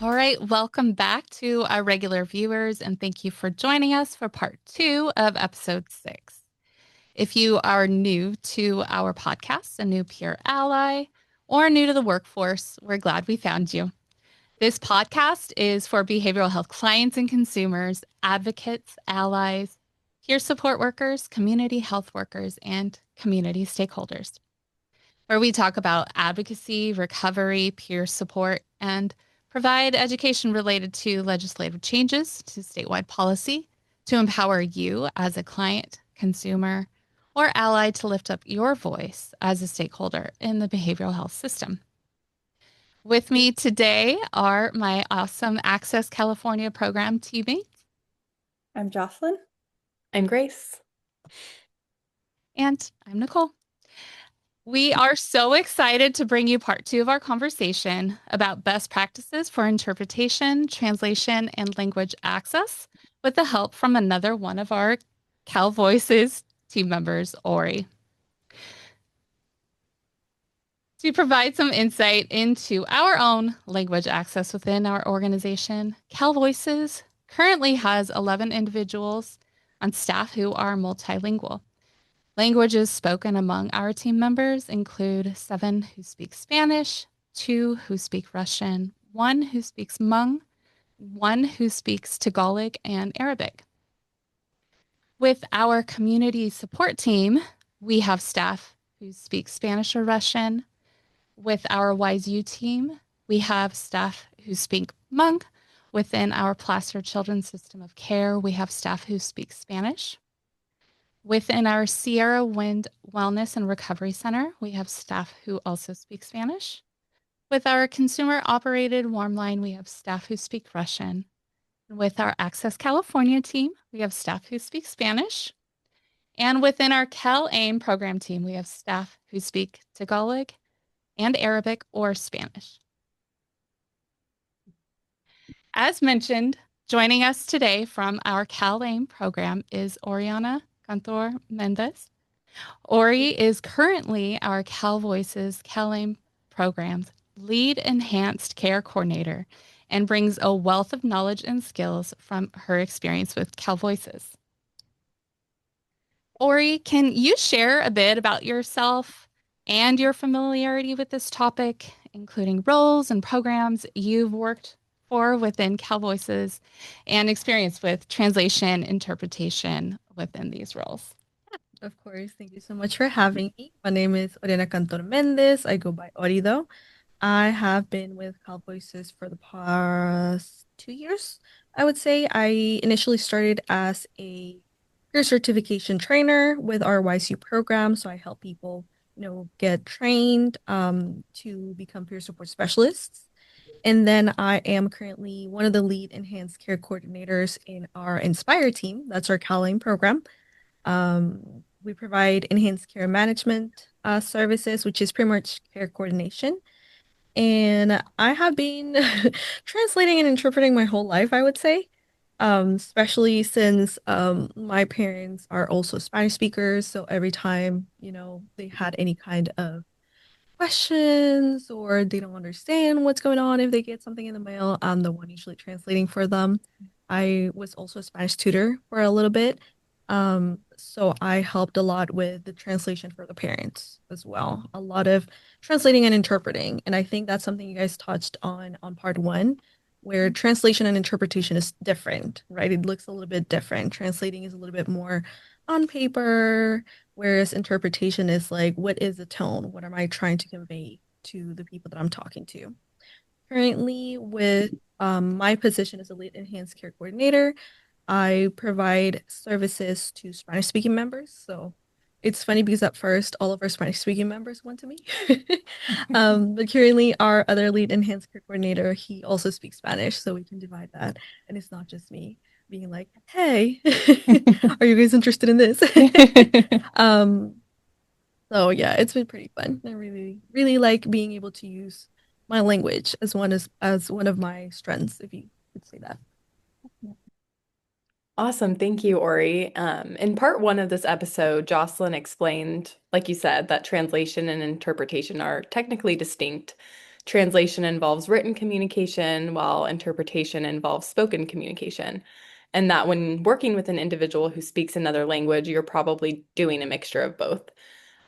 All right, welcome back to our regular viewers, and thank you for joining us for part two of episode 6. If you are new to our podcast, a new peer ally, or new to the workforce, we're glad we found you. This podcast is for behavioral health clients and consumers, advocates, allies, peer support workers, community health workers, and community stakeholders, where we talk about advocacy, recovery, peer support, and provide education related to legislative changes to statewide policy to empower you as a client, consumer, or ally to lift up your voice as a stakeholder in the behavioral health system. With me today are my awesome Access California program teammates, I'm Jocelyn. I'm Grace. and I'm Nicole. We are so excited to bring you part two of our conversation about best practices for interpretation, translation, and language access with the help from another one of our Cal Voices team members, Ori. To provide some insight into our own language access within our organization, Cal Voices currently has 11 individuals on staff who are multilingual. Languages spoken among our team members include 7 who speak Spanish, 2 who speak Russian, 1 who speaks Hmong, 1 who speaks Tagalog and Arabic. With our community support team, we have staff who speak Spanish or Russian. With our Wise U team, we have staff who speak Hmong. Within our Placer Children's System of Care, we have staff who speak Spanish. Within our Sierra Wind Wellness and Recovery Center, we have staff who also speak Spanish. With our consumer-operated warm line, we have staff who speak Russian. With our Access California team, we have staff who speak Spanish. And within our Cal AIM program team, we have staff who speak Tagalog and Arabic or Spanish. As mentioned, joining us today from our Cal AIM program is Oriana Cantor Mendez. Ori is currently our Cal Voices Cal AIM program's lead enhanced care coordinator and brings a wealth of knowledge and skills from her experience with Cal Voices. Ori, can you share a bit about yourself and your familiarity with this topic, including roles and programs you've worked for within Cal Voices and experience with translation, interpretation within these roles? Of course, thank you so much for having me. My name is Oriana Cantor Mendez. I go by Ori though. I have been with Cal Voices for the past 2 years, I would say. I initially started as a peer certification trainer with our YSU program. So I help people, get trained to become peer support specialists. And then I am currently one of the lead enhanced care coordinators in our Inspire team. That's our Cal AIM program. We provide enhanced care management services, which is pretty much care coordination. And I have been translating and interpreting my whole life, I would say, especially since my parents are also Spanish speakers. So every time, they had any kind of questions or they don't understand what's going on if they get something in the mail, I'm the one usually translating for them. I was also a Spanish tutor for a little bit. So I helped a lot with the translation for the parents as well. A lot of translating and interpreting. And I think that's something you guys touched on part one, where translation and interpretation is different, right? It looks a little bit different. Translating is a little bit more on paper, whereas interpretation is like, what is the tone? What am I trying to convey to the people that I'm talking to? Currently, with my position as a lead enhanced care coordinator, I provide services to Spanish speaking members. So it's funny because at first, all of our Spanish speaking members went to me. But currently, our other lead enhanced care coordinator, he also speaks Spanish. So we can divide that. And it's not just me being like, hey, are you guys interested in this? Um, so yeah, it's been pretty fun. I really, really like being able to use my language as one of my strengths, if you could say that. Awesome. Thank you, Ori. In part one of this episode, Jocelyn explained, like you said, that translation and interpretation are technically distinct translation involves written communication, while interpretation involves spoken communication. And that when working with an individual who speaks another language, you're probably doing a mixture of both.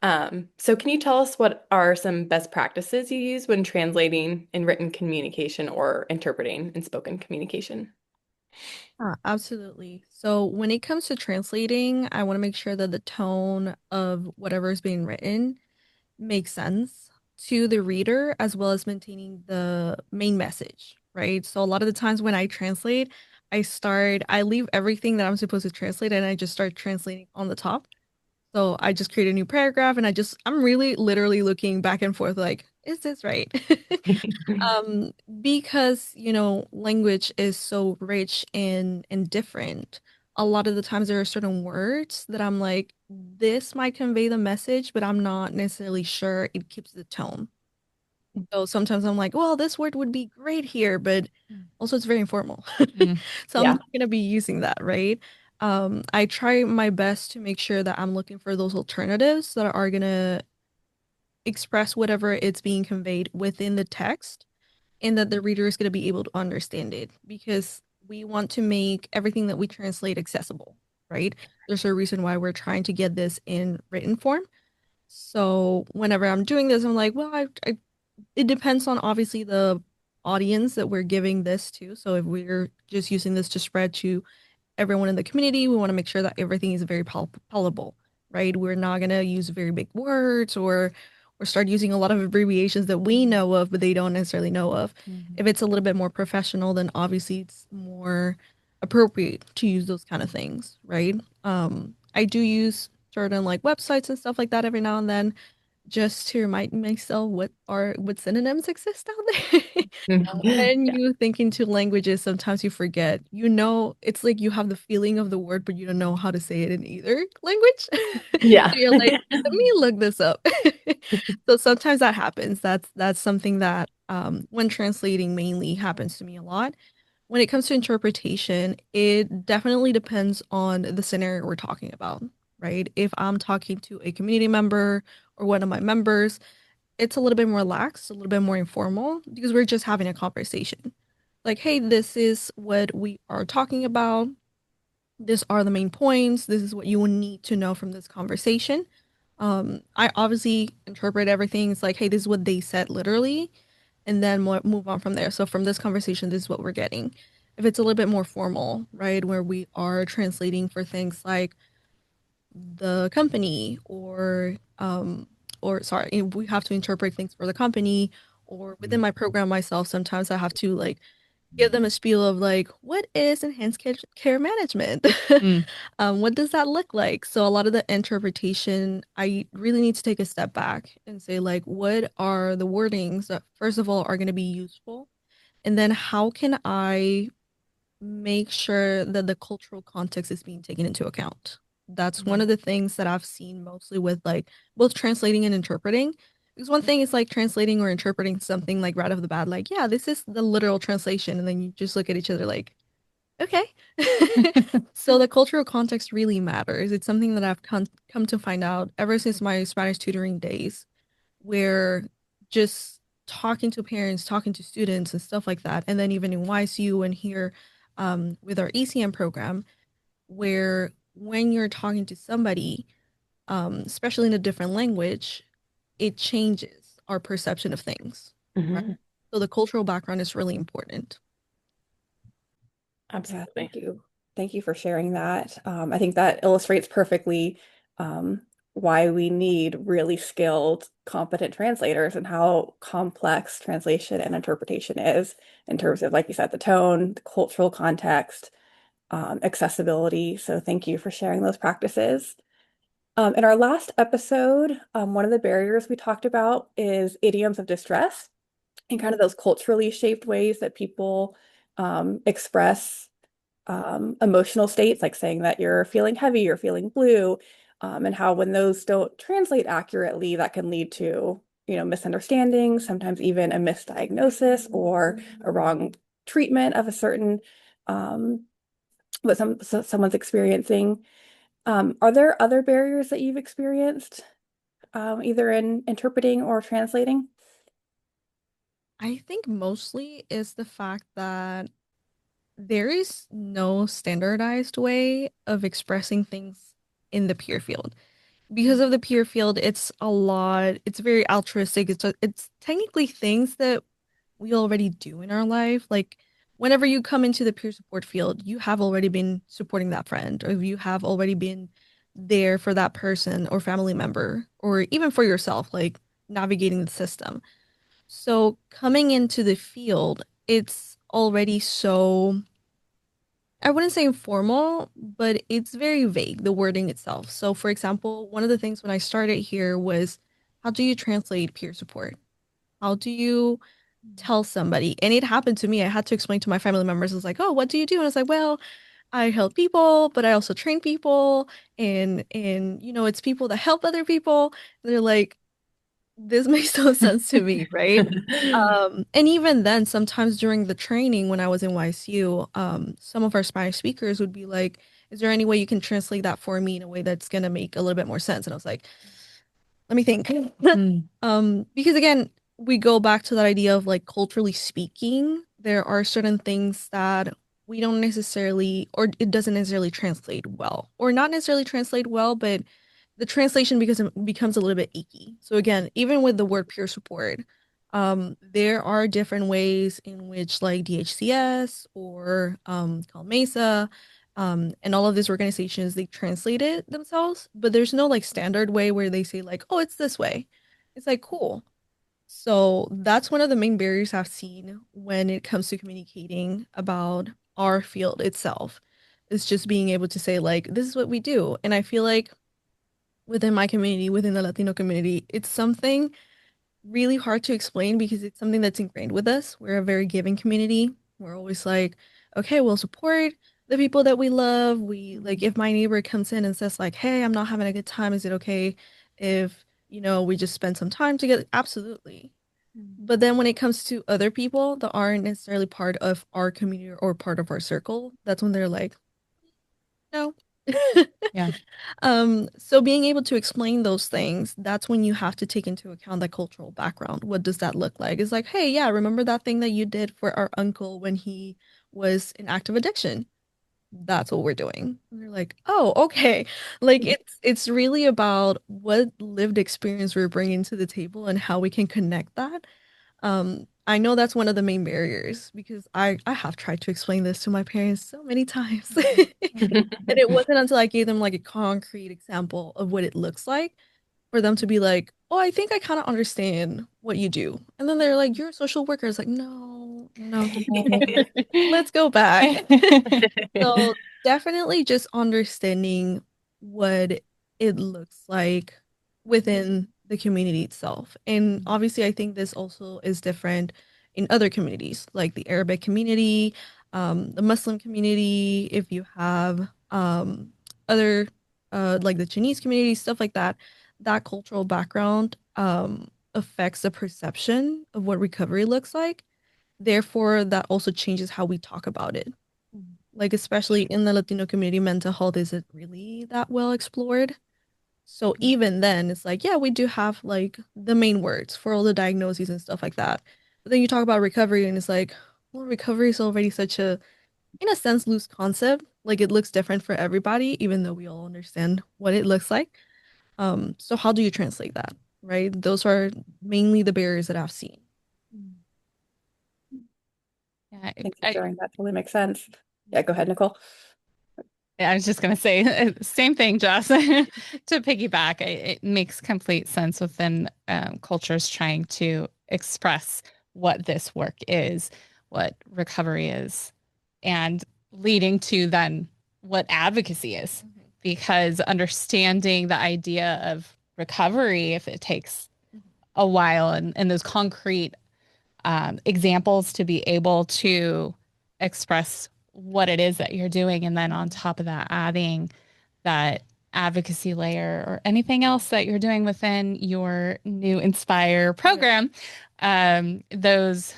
So can you tell us what are some best practices you use when translating in written communication or interpreting in spoken communication? Absolutely. So when it comes to translating, I want to make sure that the tone of whatever is being written makes sense to the reader as well as maintaining the main message, right? So a lot of the times when I translate, I leave everything that I'm supposed to translate and I just start translating on the top. So I just create a new paragraph and I'm really literally looking back and forth like, is this right? Um, because, language is so rich and different. A lot of the times there are certain words that I'm like, this might convey the message, but I'm not necessarily sure it keeps the tone. So sometimes I'm like, well, this word would be great here, but also it's very informal. Mm. So I'm Yeah. not gonna be using that, right? I try my best to make sure that I'm looking for those alternatives that are gonna express whatever it's being conveyed within the text and that the reader is going to be able to understand it because we want to make everything that we translate accessible, right? There's a reason why we're trying to get this in written form. So whenever I'm doing this, I'm like, well, it depends on obviously the audience that we're giving this to. So if we're just using this to spread to everyone in the community. We want to make sure that everything is very palatable, right? We're not gonna use very big words or start using a lot of abbreviations that we know of, but they don't necessarily know of. Mhm. If it's a little bit more professional, then obviously it's more appropriate to use those kind of things, right? I do use certain like websites and stuff like that every now and then just to remind myself what synonyms exist out there. When Yeah. you think into languages, sometimes you forget. It's like you have the feeling of the word, but you don't know how to say it in either language. So Yeah. you're like, let me look this up. So sometimes that happens. That's something that when translating mainly happens to me a lot. When it comes to interpretation, it definitely depends on the scenario we're talking about, right? If I'm talking to a community member or one of my members, it's a little bit more relaxed, a little bit more informal because we're just having a conversation. Like, hey, this is what we are talking about. These are the main points. This is what you will need to know from this conversation. I obviously interpret everything. It's like, hey, this is what they said literally, and then move on from there. So from this conversation, this is what we're getting. If it's a little bit more formal, right, where we are translating for things like the company or sorry, we have to interpret things for the company or within my program myself, sometimes I have to like give them a spiel of like what is enhanced care management. Mm. What does that look like? So a lot of the interpretation, I really need to take a step back and say like what are the wordings that first of all are going to be useful, and then how can I make sure that the cultural context is being taken into account. That's one of the things that I've seen mostly with like both translating and interpreting. Because one thing is like translating or interpreting something like right off the bat, like, yeah, this is the literal translation. And then you just look at each other like, okay. So the cultural context really matters. It's something that I've come to find out ever since my Spanish tutoring days where just talking to parents, talking to students and stuff like that. And then even in YSU and here with our ECM program, where when you're talking to somebody, especially in a different language, it changes our perception of things, right? Mhm. So the cultural background is really important. Yeah, Absolutely. thank you. Thank you for sharing that. I think that illustrates perfectly why we need really skilled, competent translators and how complex translation and interpretation is in terms of, like you said, the tone, the cultural context, accessibility. So thank you for sharing those practices. In our last episode, one of the barriers we talked about is idioms of distress and kind of those culturally shaped ways that people express emotional states, like saying that you're feeling heavy, you're feeling blue, and how when those don't translate accurately, that can lead to, misunderstandings, sometimes even a misdiagnosis or a wrong treatment of a certain what someone's experiencing. Are there other barriers that you've experienced, either in interpreting or translating? I think mostly is the fact that there is no standardized way of expressing things in the peer field. Because of the peer field, it's a lot, it's very altruistic. It's technically things that we already do in our life. Like whenever you come into the peer support field, you have already been supporting that friend, or you have already been there for that person or family member, or even for yourself, like navigating the system. So coming into the field, it's already so, I wouldn't say informal, but it's very vague, the wording itself. So, for example, one of the things when I started here was how do you translate peer support? How do you tell somebody? And it happened to me. I had to explain to my family members. I was like, "Oh, what do you do?" And I was like, "Well, I help people, but I also train people, and it's people that help other people." And they're like, this makes no sense to me, right? And even then, sometimes during the training when I was in YSU, some of our Spanish speakers would be like, "Is there any way you can translate that for me in a way that's gonna make a little bit more sense?" And I was like, let me think. Mm. Because again, we go back to that idea of like culturally speaking, there are certain things that we don't necessarily, or it doesn't necessarily translate well, or not necessarily translate well, but the translation becomes a little bit icky. So again, even with the word peer support, there are different ways in which like DHCS or Mesa and all of these organizations they translate it themselves, but there's no like standard way where they say like, oh, it's this way. It's like cool. So that's one of the main barriers I've seen when it comes to communicating about our field itself. It's just being able to say like, this is what we do. And I feel like within my community, within the Latino community, it's something really hard to explain because it's something that's ingrained with us. We're a very giving community. We're always like, okay, we'll support the people that we love. We like if my neighbor comes in and says like, "Hey, I'm not having a good time. Is it okay if, we just spend some time together?" Absolutely. But then when it comes to other people that aren't necessarily part of our community or part of our circle, that's when they're like, "No." Yeah. So being able to explain those things, that's when you have to take into account the cultural background. What does that look like? It's like, hey, yeah, remember that thing that you did for our uncle when he was in active addiction? That's what we're doing. And they're like, oh, okay. Like it's really about what lived experience we're bringing to the table and how we can connect that. I know that's one of the main barriers because I have tried to explain this to my parents so many times. And it wasn't until I gave them like a concrete example of what it looks like for them to be like, "Oh, I think I kind of understand what you do." And then they're like, "You're a social worker." It's like, "No, no. Let's go back." So definitely just understanding what it looks like within the community itself. And obviously, I think this also is different in other communities, like the Arabic community, the Muslim community, if you have other like the Chinese community, stuff like that, that cultural background affects the perception of what recovery looks like. Therefore, that also changes how we talk about it. Like, especially in the Latino community, mental health isn't really that well explored. So even then, it's like, yeah, we do have like the main words for all the diagnoses and stuff like that. But then you talk about recovery, and it's like, well, recovery is already such a, in a sense, loose concept. Like, it looks different for everybody, even though we all understand what it looks like. So how do you translate that, right? Those are mainly the barriers that I've seen. Yeah, Thanks for sharing. That totally makes sense. Yeah, go ahead, Nicole. I was just going to say, same thing, Joss. To piggyback, it makes complete sense within cultures trying to express what this work is, what recovery is, and leading to then what advocacy is. Because understanding the idea of recovery, if it takes a while and those concrete examples to be able to express what it is that you're doing. And then on top of that, adding that advocacy layer or anything else that you're doing within your new Inspire program, those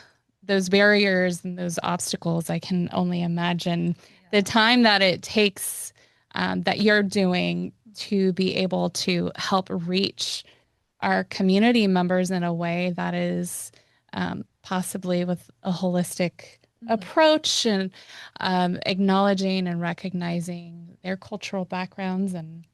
barriers and those obstacles, I can only imagine the time that it takes that you're doing to be able to help reach our community members in a way that is possibly with a holistic Mhm. approach and acknowledging and recognizing their cultural backgrounds and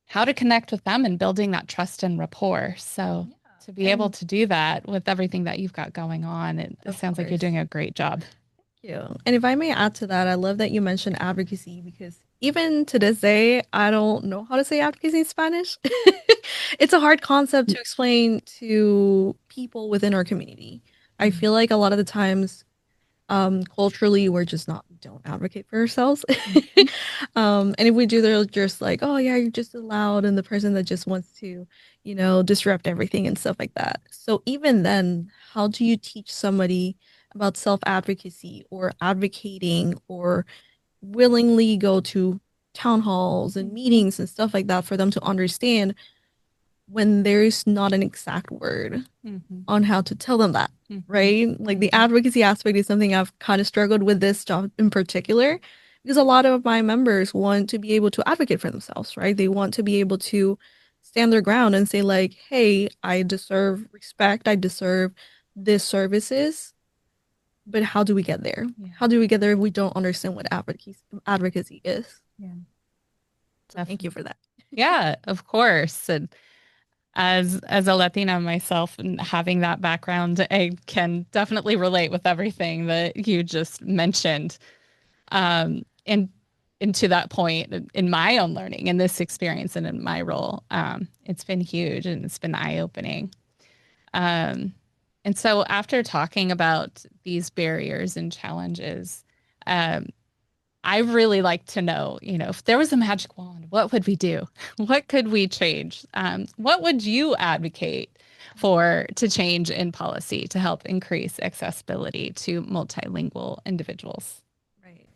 how to connect with them and building that trust and rapport. So Yeah. to be able And to do that with everything that you've got going on, it of sounds like you're course. doing a great job. You. And if I may add to that, I love that you mentioned advocacy because even to this day, I don't know how to say advocacy in Spanish. It's a hard concept to explain to people within our community. I Mm. feel like a lot of the times, culturally, we're just not, we don't advocate for ourselves. Mhm. And if we do, they're just like, oh, yeah, you're just loud and the person that just wants to, disrupt everything and stuff like that. So even then, how do you teach somebody about self-advocacy or advocating or willingly go to town halls and meetings and stuff like that for them to understand when there's not an exact word Mhm. on how to tell them that, Mhm. right? Like the Mhm. advocacy aspect is something I've kind of struggled with this job in particular because a lot of my members want to be able to advocate for themselves, right? They want to be able to stand their ground and say like, "Hey, I deserve respect. I deserve this services." But how do we get there? Yeah. How do we get there if we don't understand what advocacy is? Yeah. So thank you Definitely. for that. Yeah, of course. And as a Latina myself and having that background, I can definitely relate with everything that you just mentioned. And to that point in my own learning, in this experience and in my role, it's been huge and it's been eye-opening. Um, and so after talking about these barriers and challenges, um, I really like to know, if there was a magic wand, what would we do? What could we change? What would you advocate for to change in policy to help increase accessibility to multilingual individuals? Right.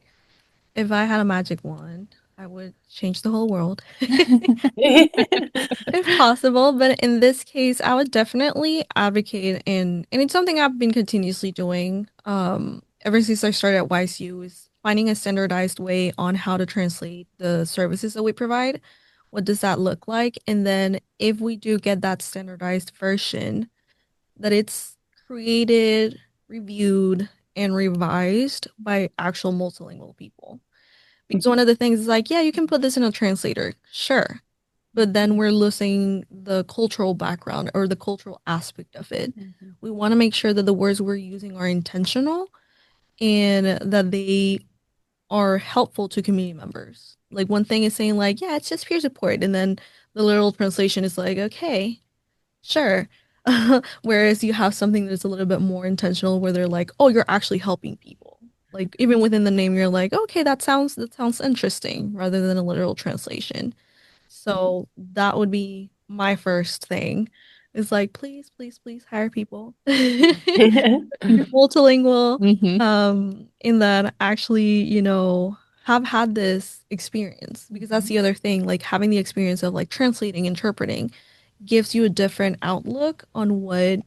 If I had a magic wand, I would change the whole world. If possible, but in this case, I would definitely advocate and it's something I've been continuously doing ever since I started at YSU is finding a standardized way on how to translate the services that we provide. What does that look like? And then if we do get that standardized version, that it's created, reviewed, and revised by actual multilingual people. Because one of the things is like, yeah, you can put this in a translator. Sure, but then we're losing the cultural background or the cultural aspect of it. Mhm. We want to make sure that the words we're using are intentional and that they are helpful to community members. Like one thing is saying like, yeah, it's just peer support, and then the literal translation is like, okay, sure. Whereas you have something that's a little bit more intentional where they're like, oh, you're actually helping people. Like even within the name, you're like, okay, that sounds interesting rather than a literal translation. So that would be my first thing. Is like, please, please, please hire people. You're multilingual. Mhm. In that actually, have had this experience because that's Mhm. the other thing. Like having the experience of like translating, interpreting gives you a different outlook on what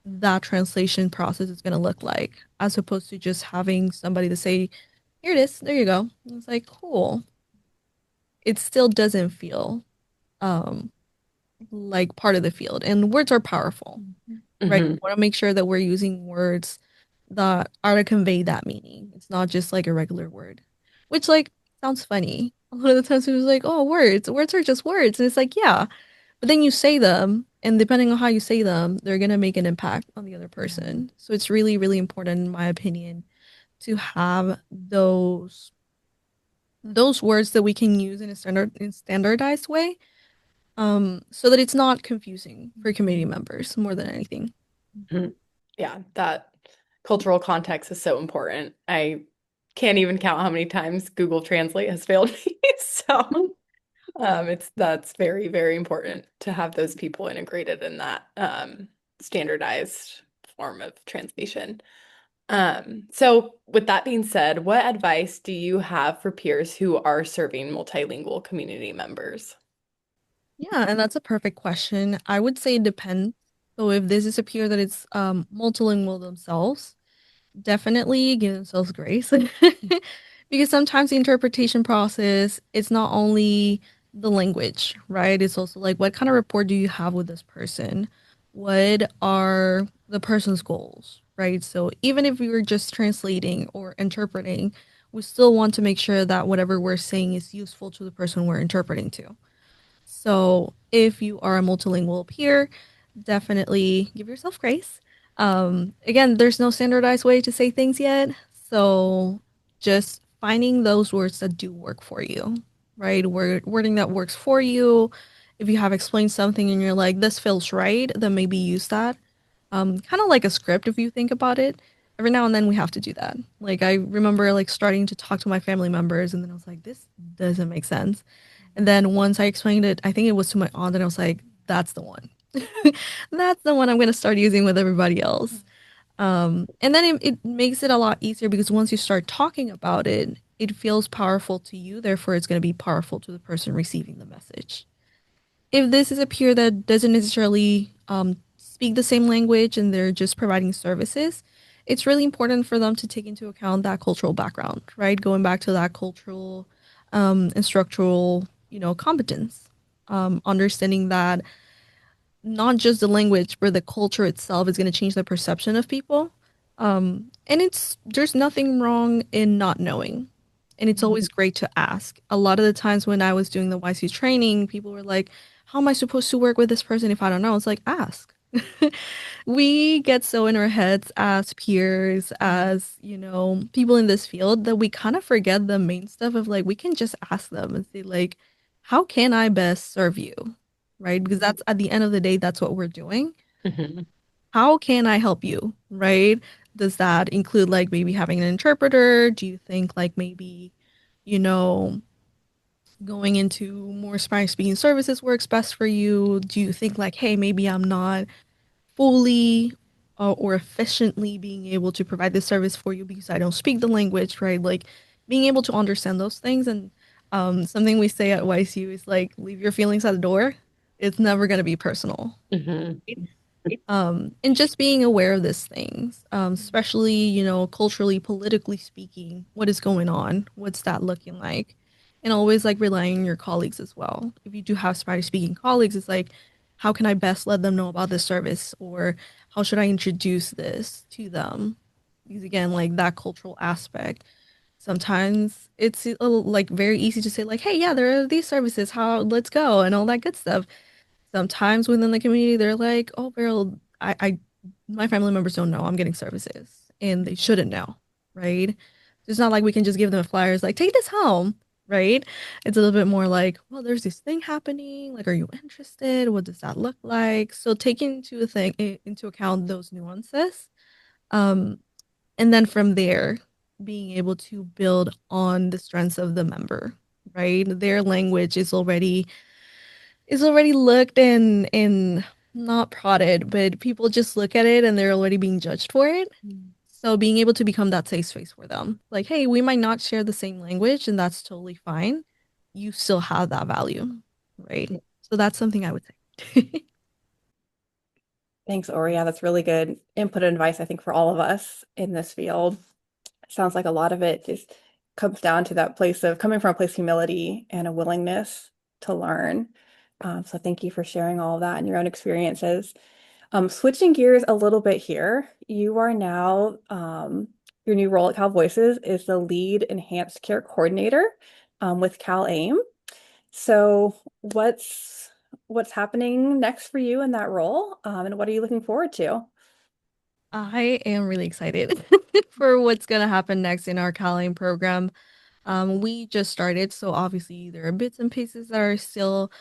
that translation process is going to look like, as opposed to just having somebody to say, here it is, there you go. And it's like, cool. It still doesn't feel um like part of the field. And words are powerful, Mhm. right? We Mhm. want to make sure that we're using words that are to convey that meaning. It's not just like a regular word, which like sounds funny. A lot of the times it was like, oh, words are just words. And it's like, yeah. But then you say them, and depending on how you say them, they're gonna make an impact on the other Yeah. person. So it's really, really important, in my opinion, to have those words that we can use in a standardized way, so that it's not confusing for community members more than anything. Mhm. Yeah, that cultural context is so important. I can't even count how many times Google Translate has failed me. So that's very, very important to have those people integrated in that standardized form of translation. So with that being said, what advice do you have for peers who are serving multilingual community members? Yeah, and that's a perfect question. I would say it depends. So if this is a peer that is multilingual themselves, definitely give themselves grace. Because sometimes the interpretation process, it's not only the language, right? It's also like what kind of rapport do you have with this person? what are the person's goals, right? So even if we were just translating or interpreting, we still want to make sure that whatever we're saying is useful to the person we're interpreting to. So if you are a multilingual peer, definitely give yourself grace. Again, there's no standardized way to say things yet. So just finding those words that do work for you, right? Wording that works for you. If you have explained something and you're like, this feels right, then maybe use that. Kind of like a script if you think about it. Every now and then we have to do that. Like I remember like starting to talk to my family members and then I was like, this doesn't make sense. And then once I explained it, I think it was to my aunt, and I was like, that's the one. That's the one I'm going to start using with everybody else. And then it makes it a lot easier because once you start talking about it, it feels powerful to you. Therefore, it's going to be powerful to the person receiving the message. If this is a peer that doesn't necessarily speak the same language and they're just providing services, it's really important for them to take into account that cultural background, right? Going back to that cultural and structural, competence. Understanding that not just the language, but the culture itself is going to change the perception of people. And there's nothing wrong in not knowing. And it's always great to ask. A lot of the times when I was doing the YC training, people were like, how am I supposed to work with this person if I don't know? It's like, ask. We get so in our heads as peers, as, people in this field that we kind of forget the main stuff of like, we can just ask them and say, like, how can I best serve you? Right? Because that's at the end of the day, that's what we're doing. Mhm. How can I help you? Right? Does that include like maybe having an interpreter? Do you think like maybe, you know, going into more Spanish speaking services works best for you? Do you think like, hey, maybe I'm not fully or efficiently being able to provide this service for you because I don't speak the language, right? Like being able to understand those things. And something we say at YCU is like, leave your feelings at the door. It's never going to be personal. Mhm. And just being aware of these things, especially, culturally, politically speaking, what is going on? What's that looking like? And always like relying on your colleagues as well. If you do have Spanish speaking colleagues, it's like, how can I best let them know about this service? Or how should I introduce this to them? Because again, like that cultural aspect. Sometimes it's like very easy to say like, hey, yeah, there are these services. How let's go and all that good stuff. Sometimes within the community, they're like, "Oh, Beryl, my family members don't know I'm getting services, and they shouldn't know, right?" It's not like we can just give them flyers like, "Take this home," right? It's a little bit more like, "Well, there's this thing happening. Like, are you interested? What does that look like?" So taking into account those nuances, um, and then from there, being able to build on the strengths of the member, right? Their language is already looked and not prodded, but people just look at it and they're already being judged for it. So being able to become that safe space for them. Like, hey, we might not share the same language and that's totally fine. You still have that value, right? So that's something I would say. Thanks, Ori. Yeah, that's really good input and advice, I think, for all of us in this field. It sounds like a lot of it just comes down to that place of coming from a place of humility and a willingness to learn. So thank you for sharing all of that and your own experiences. Switching gears a little bit here, you are now, your new role at Cal Voices is the lead enhanced care coordinator with Cal AIM. So what's happening next for you in that role? And what are you looking forward to? I am really excited for what's going to happen next in our Caling program. We just started, so obviously there are bits and pieces that are still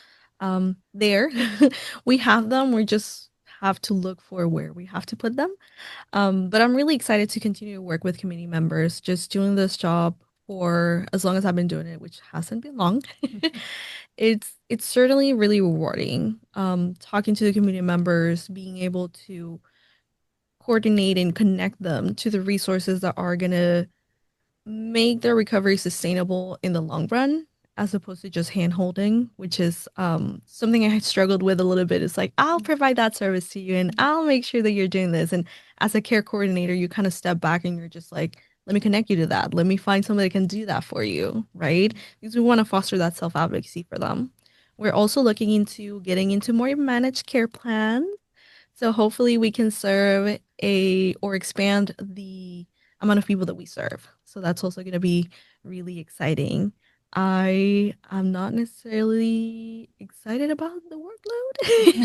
there. We have them, we just have to look for where we have to put them. But I'm really excited to continue to work with community members, just doing this job for as long as I've been doing it, which hasn't been long. It's certainly really rewarding. Talking to the community members, being able to coordinate and connect them to the resources that are gonna make their recovery sustainable in the long run as opposed to just hand holding, which is something I struggled with a little bit. It's like, I'll provide that service to you and I'll make sure that you're doing this. And as a care coordinator, you kind of step back and you're just like, let me connect you to that. Let me find somebody that can do that for you, right? Because we want to foster that self advocacy for them. We're also looking into getting into more managed care plans So hopefully we can serve a or expand the amount of people that we serve. So that's also going to be really exciting. I am not necessarily excited about the workload.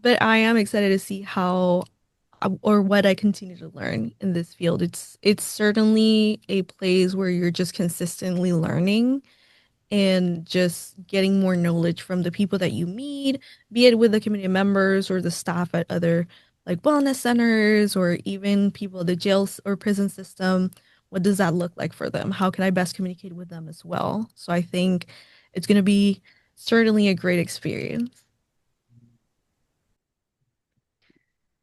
But I am excited to see how or what I continue to learn in this field. It's certainly a place where you're just consistently learning and just getting more knowledge from the people that you meet, be it with the community members or the staff at other like wellness centers or even people at the jails or prison system. What does that look like for them? How can I best communicate with them as well? So I think it's going to be certainly a great experience.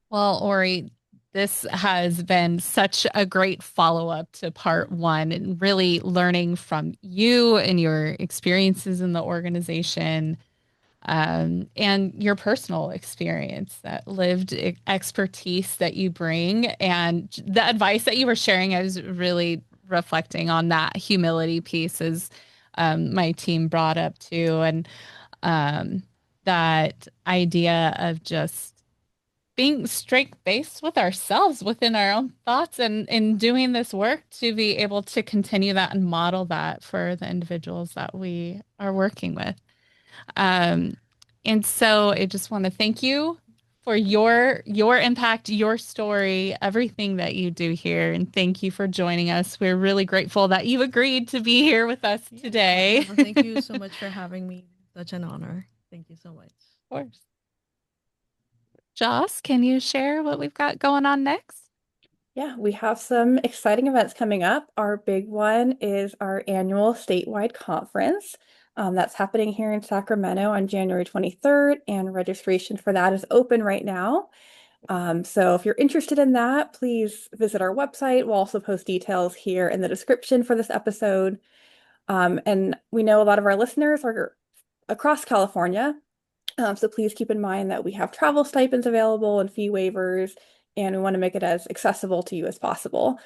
Well, Ori, this has been such a great follow-up to part one and really learning from you and your experiences in the organization, and your personal experience, that lived expertise that you bring, and the advice that you were sharing. I was really reflecting on that humility piece as my team brought up too, and um, that idea of just being straight faced with ourselves within our own thoughts and in doing this work to be able to continue that and model that for the individuals that we are working with. Um, and so I just want to thank you for your impact, your story, everything that you do here. And thank you for joining us. We're really grateful that you agreed to be here with us Yeah, today. no, thank you so much for having me. Such an honor. Thank you so much. Of course. Joss, can you share what we've got going on next? Yeah, we have some exciting events coming up. Our big one is our annual statewide conference. That's happening here in Sacramento on January 23rd, and registration for that is open right now. So if you're interested in that, please visit our website. We'll also post details here in the description for this episode. And we know a lot of our listeners are across California. So please keep in mind that we have travel stipends available and fee waivers, and we want to make it as accessible to you as possible.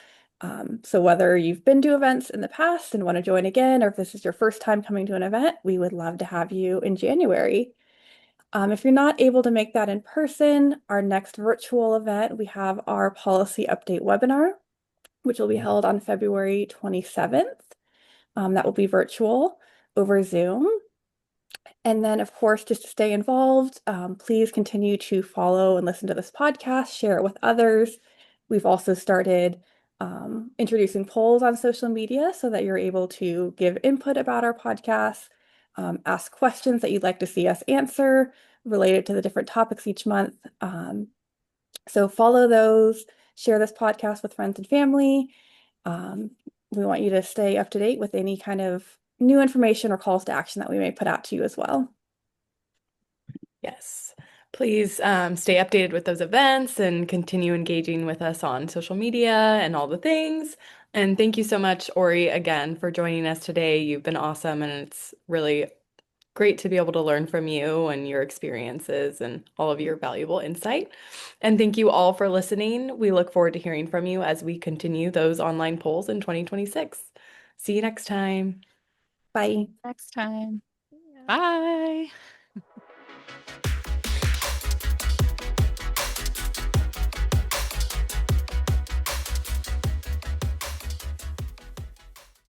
So whether you've been to events in the past and want to join again, or if this is your first time coming to an event, we would love to have you in January. If you're not able to make that in person, our next virtual event, we have our policy update webinar, which will be held on February 27th. That will be virtual over Zoom. And then, of course, just to stay involved, please continue to follow and listen to this podcast, share it with others. We've also started introducing polls on social media so that you're able to give input about our podcast, ask questions that you'd like to see us answer related to the different topics each month. So follow those, share this podcast with friends and family. Um, we want you to stay up to date with any kind of new information or calls to action that we may put out to you as well. Yes. Please stay updated with those events and continue engaging with us on social media and all the things. And thank you so much, Ori, again, for joining us today. You've been awesome, and it's really great to be able to learn from you and your experiences and all of your valuable insight. And thank you all for listening. We look forward to hearing from you as we continue those online polls in 2026. See you next time. Bye. Next time. Yeah. Bye.